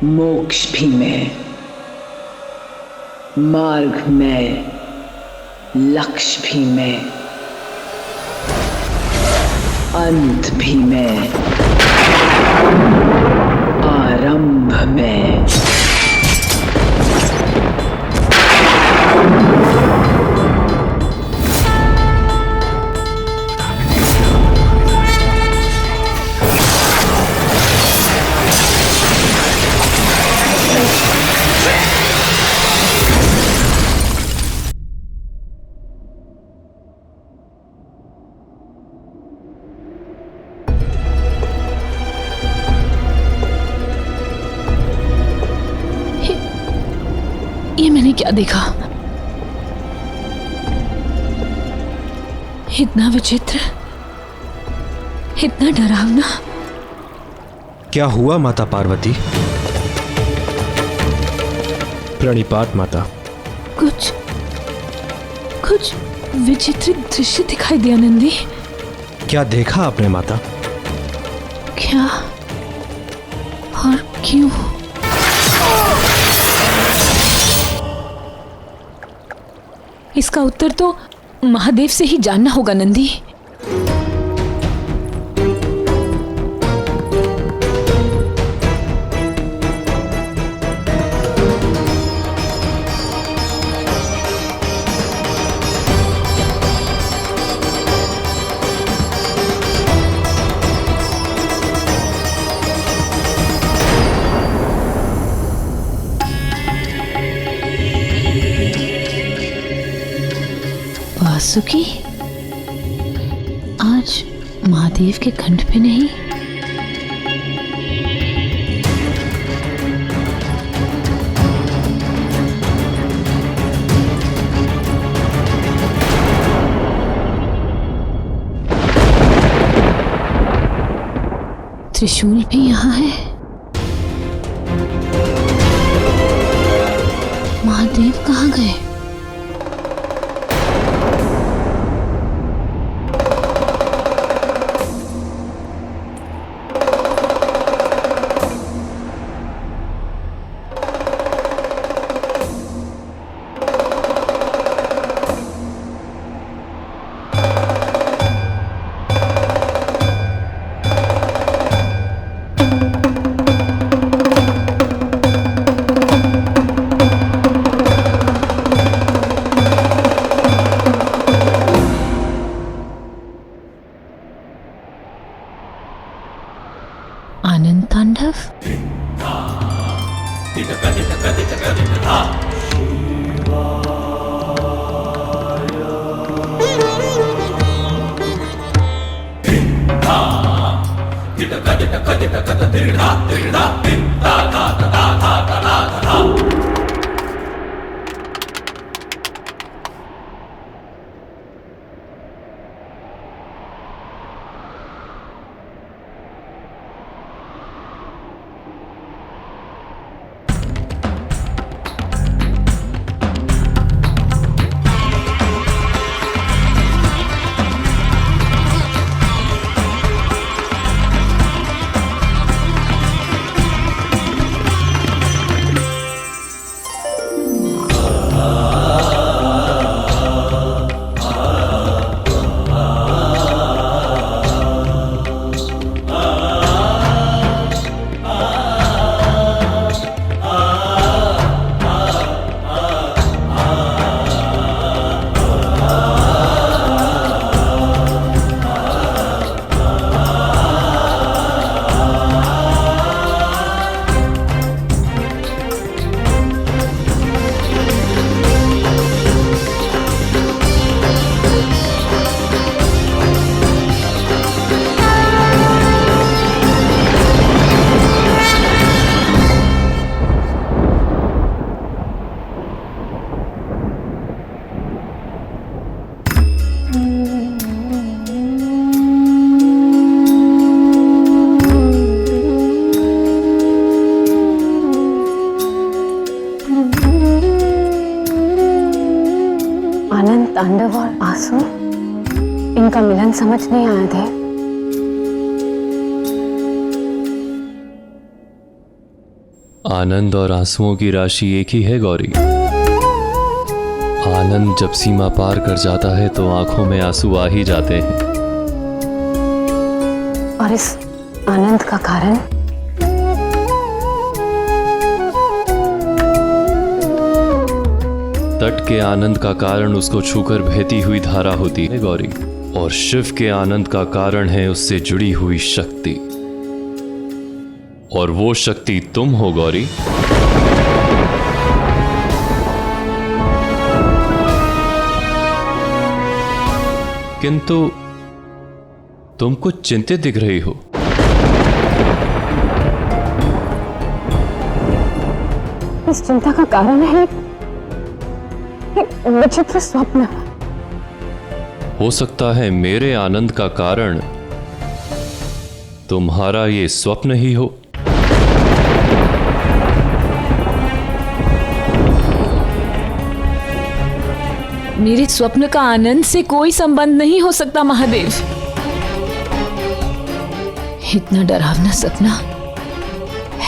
मोक्ष भी मैं, मार्ग मैं, लक्ष्य भी मैं, अंत भी मैं, आरंभ मैं। ये मैंने क्या देखा? इतना विचित्र, इतना डरावना। क्या हुआ माता पार्वती? प्रणिपात माता। कुछ विचित्र दृश्य दिखाई दिया नंदी। क्या देखा आपने माता? क्या और क्यों? इसका उत्तर तो महादेव से ही जानना होगा नंदी। वासुकी आज महादेव के कंठ पे नहीं। त्रिशूल भी यहाँ है। महादेव कहाँ गए? आनंद तांडव। आनंद तांडव और आंसू, इनका मिलन समझ नहीं आया थे। आनंद और आंसुओं की राशि एक ही है गौरी। आनंद जब सीमा पार कर जाता है तो आंखों में आंसू आ ही जाते हैं। और इस आनंद का कारण तट के आनंद का कारण उसको छूकर बहती हुई धारा होती है गौरी, और शिव के आनंद का कारण है उससे जुड़ी हुई शक्ति, और वो शक्ति तुम हो गौरी। किंतु तुम कुछ चिंतित दिख रही हो। इस चिंता का कारण है एक विचित्र स्वप्न। हो सकता है मेरे आनंद का कारण तुम्हारा ये स्वप्न ही हो। मेरे स्वप्न का आनंद से कोई संबंध नहीं हो सकता महादेव। इतना डरावना सपना,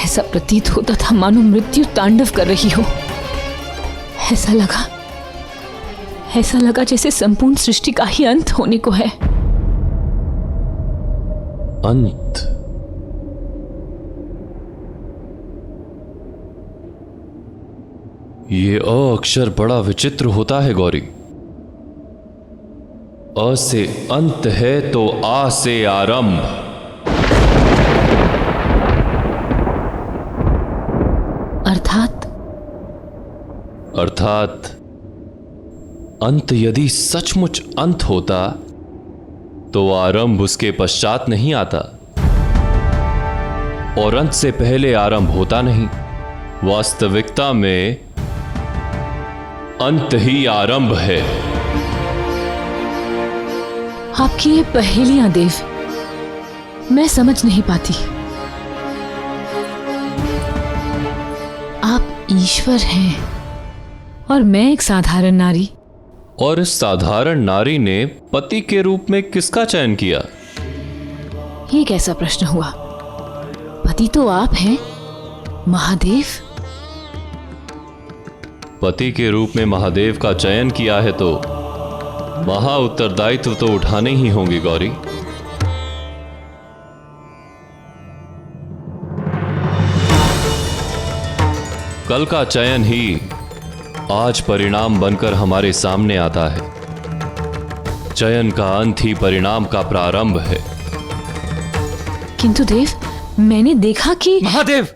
ऐसा प्रतीत होता था मानो मृत्यु तांडव कर रही हो। ऐसा लगा जैसे संपूर्ण सृष्टि का ही अंत होने को है। अंत? ये अ अक्षर बड़ा विचित्र होता है गौरी। अ से अंत है तो आ से आरंभ। अर्थात अंत यदि सचमुच अंत होता तो आरंभ उसके पश्चात नहीं आता, और अंत से पहले आरंभ होता नहीं। वास्तविकता में अंत ही आरंभ है। आपकी ये पहेलियां देव मैं समझ नहीं पाती। आप ईश्वर हैं और मैं एक साधारण नारी। और इस साधारण नारी ने पति के रूप में किसका चयन किया? ये कैसा प्रश्न हुआ? पति तो आप हैं महादेव। पति के रूप में महादेव का चयन किया है तो महा उत्तरदायित्व तो उठाने ही होंगे गौरी। कल का चयन ही आज परिणाम बनकर हमारे सामने आता है। चयन का अंत ही परिणाम का प्रारंभ है। किंतु देव मैंने देखा कि महादेव!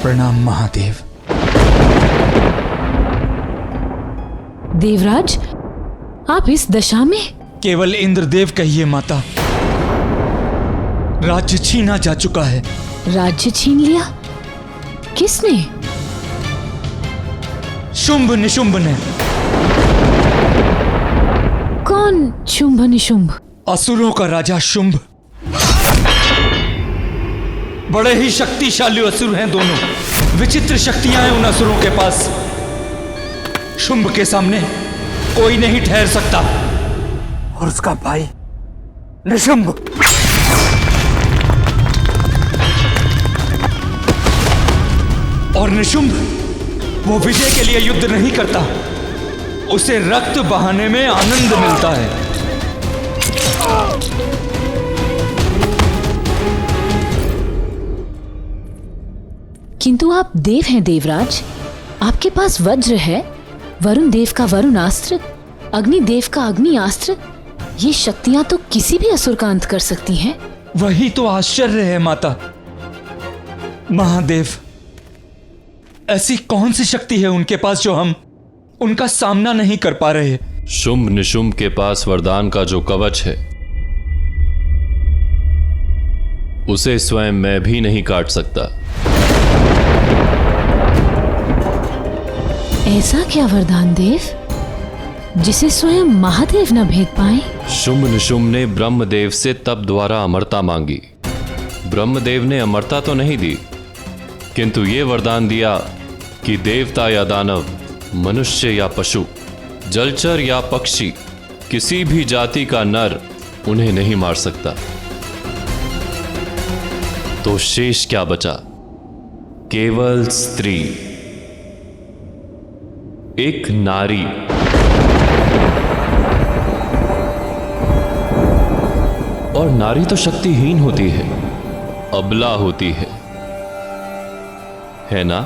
प्रणाम महादेव। देवराज आप इस दशा में? केवल इंद्रदेव कहिए माता। राज्य छीना जा चुका है। राज्य छीन लिया? किसने? शुंभ निशुंभ ने। कौन शुंभ निशुंभ? असुरों का राजा शुंभ। बड़े ही शक्तिशाली असुर हैं दोनों। विचित्र शक्तियां हैं उन असुरों के पास। शुंभ के सामने कोई नहीं ठहर सकता। और उसका भाई निशुंभ, और निशुंभ वो विजय के लिए युद्ध नहीं करता, उसे रक्त बहाने में आनंद मिलता है। किंतु आप देव हैं देवराज। आपके पास वज्र है, वरुण देव का वरुणास्त्र, अग्नि देव का अग्नियास्त्र। ये शक्तियां तो किसी भी असुर का अंत कर सकती हैं। वही तो आश्चर्य है माता। महादेव, ऐसी कौन सी शक्ति है उनके पास जो हम उनका सामना नहीं कर पा रहे? शुंभ निशुंभ के पास वरदान का जो कवच है उसे स्वयं मैं भी नहीं काट सकता। ऐसा क्या वरदान देव जिसे स्वयं महादेव न भेद पाए? शुंभ निशुंभ ने ब्रह्मदेव से तप द्वारा अमरता मांगी। ब्रह्मदेव ने अमरता तो नहीं दी, किंतु ये वरदान दिया कि देवता या दानव, मनुष्य या पशु, जलचर या पक्षी, किसी भी जाति का नर उन्हें नहीं मार सकता। तो शेष क्या बचा? केवल स्त्री, एक नारी। और नारी तो शक्तिहीन होती है, अबला होती है ना?